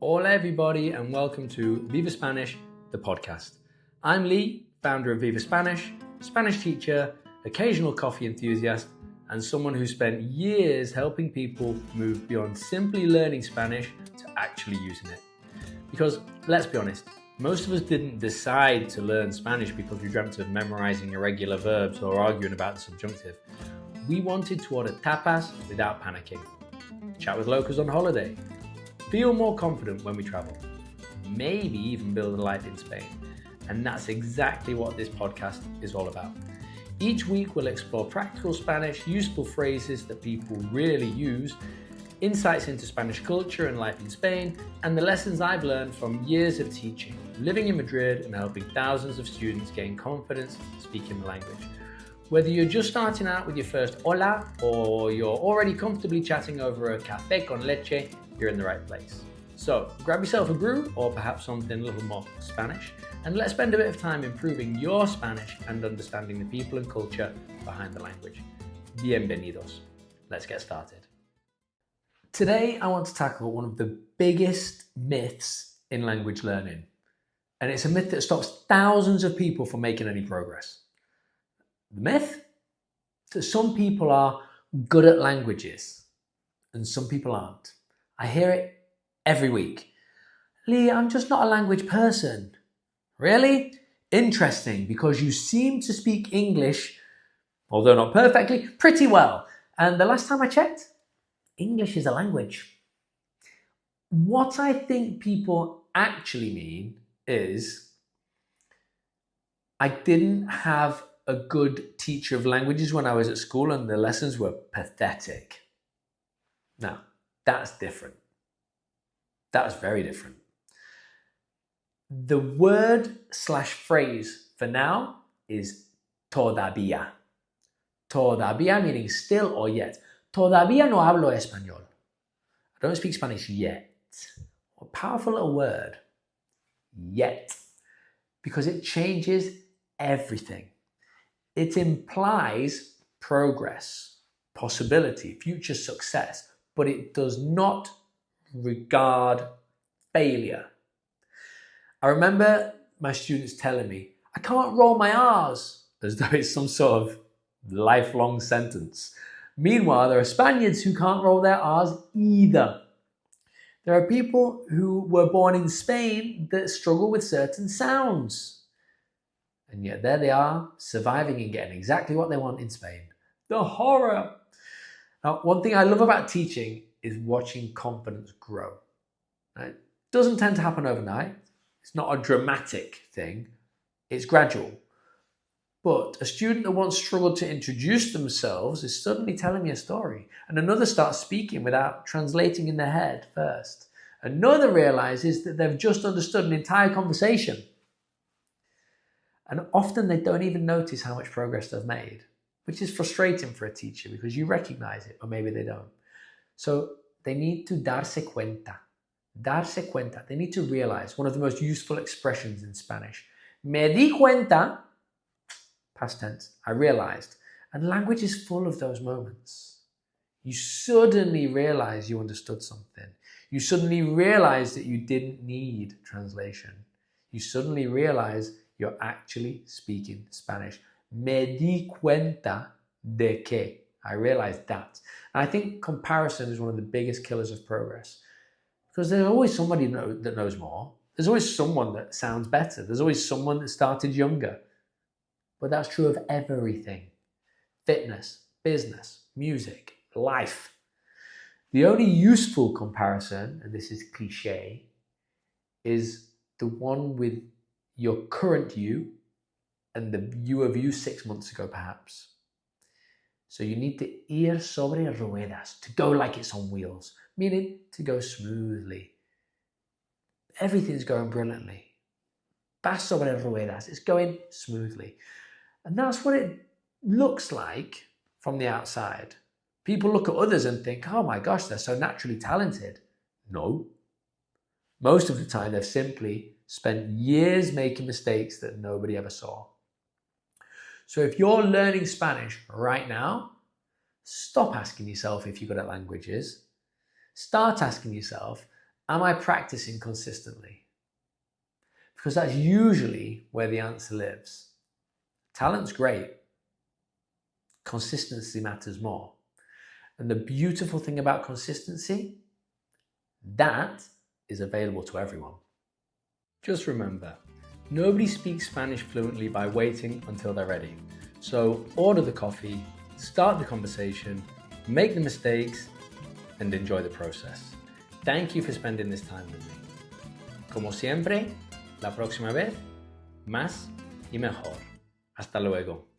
Hola everybody and welcome to Viva Spanish, the podcast. I'm Lee, founder of Viva Spanish, Spanish teacher, occasional coffee enthusiast, and someone who spent years helping people move beyond simply learning Spanish to actually using it. Because, let's be honest, most of us didn't decide to learn Spanish because we dreamt of memorizing irregular verbs or arguing about the subjunctive. We wanted to order tapas without panicking, chat with locals on holiday, feel more confident when we travel, maybe even build a life in Spain. And that's exactly what this podcast is all about. Each week we'll explore practical Spanish, useful phrases that people really use, insights into Spanish culture and life in Spain, and the lessons I've learned from years of teaching, living in Madrid and helping thousands of students gain confidence speaking the language. Whether you're just starting out with your first hola or you're already comfortably chatting over a café con leche, you're in the right place. So grab yourself a brew or perhaps something a little more Spanish, and let's spend a bit of time improving your Spanish and understanding the people and culture behind the language. Bienvenidos. Let's get started. Today I want to tackle one of the biggest myths in language learning, and it's a myth that stops thousands of people from making any progress. The myth that some people are good at languages and some people aren't. I hear it every week. Lee, I'm just not a language person. Really? Interesting, because you seem to speak English, although not perfectly, pretty well. And the last time I checked, English is a language. What I think people actually mean is I didn't have a good teacher of languages when I was at school and the lessons were pathetic. Now, that's different. That's very different. The word/phrase for now is todavía. Todavía meaning still or yet. Todavía no hablo español. I don't speak Spanish yet. What a powerful little word. Yet. Because it changes everything. It implies progress, possibility, future success, but it does not regard failure. I remember my students telling me, I can't roll my R's, as though it's some sort of lifelong sentence. Meanwhile, there are Spaniards who can't roll their R's either. There are people who were born in Spain that struggle with certain sounds. And yet there they are, surviving and getting exactly what they want in Spain. The horror! Now, one thing I love about teaching is watching confidence grow. It doesn't tend to happen overnight. It's not a dramatic thing. It's gradual. But a student that once struggled to introduce themselves is suddenly telling me a story. And another starts speaking without translating in their head first. Another realizes that they've just understood an entire conversation. And often they don't even notice how much progress they've made, which is frustrating for a teacher because you recognize it, or maybe they don't. So they need to darse cuenta. Darse cuenta. They need to realize one of the most useful expressions in Spanish. Me di cuenta, past tense, I realized. And language is full of those moments. You suddenly realize you understood something. You suddenly realize that you didn't need translation. You suddenly realize you're actually speaking Spanish. Me di cuenta de que. I realized that. And I think comparison is one of the biggest killers of progress. Because there's always somebody that knows more. There's always someone that sounds better. There's always someone that started younger. But that's true of everything. Fitness, business, music, life. The only useful comparison, and this is cliche, is the one with your current you and the view of you 6 months ago, perhaps. So you need to ir sobre ruedas, to go like it's on wheels, meaning to go smoothly. Everything's going brilliantly. Vas sobre ruedas, it's going smoothly. And that's what it looks like from the outside. People look at others and think, oh my gosh, they're so naturally talented. No. Most of the time, they've simply spent years making mistakes that nobody ever saw. So if you're learning Spanish right now, stop asking yourself if you're good at languages. Start asking yourself, Am I practicing consistently? Because that's usually where the answer lives. Talent's great. Consistency matters more. And the beautiful thing about consistency, that is available to everyone. Just remember, nobody speaks Spanish fluently by waiting until they're ready. So order the coffee, start the conversation, make the mistakes, and enjoy the process. Thank you for spending this time with me. Como siempre, la próxima vez, más y mejor. Hasta luego.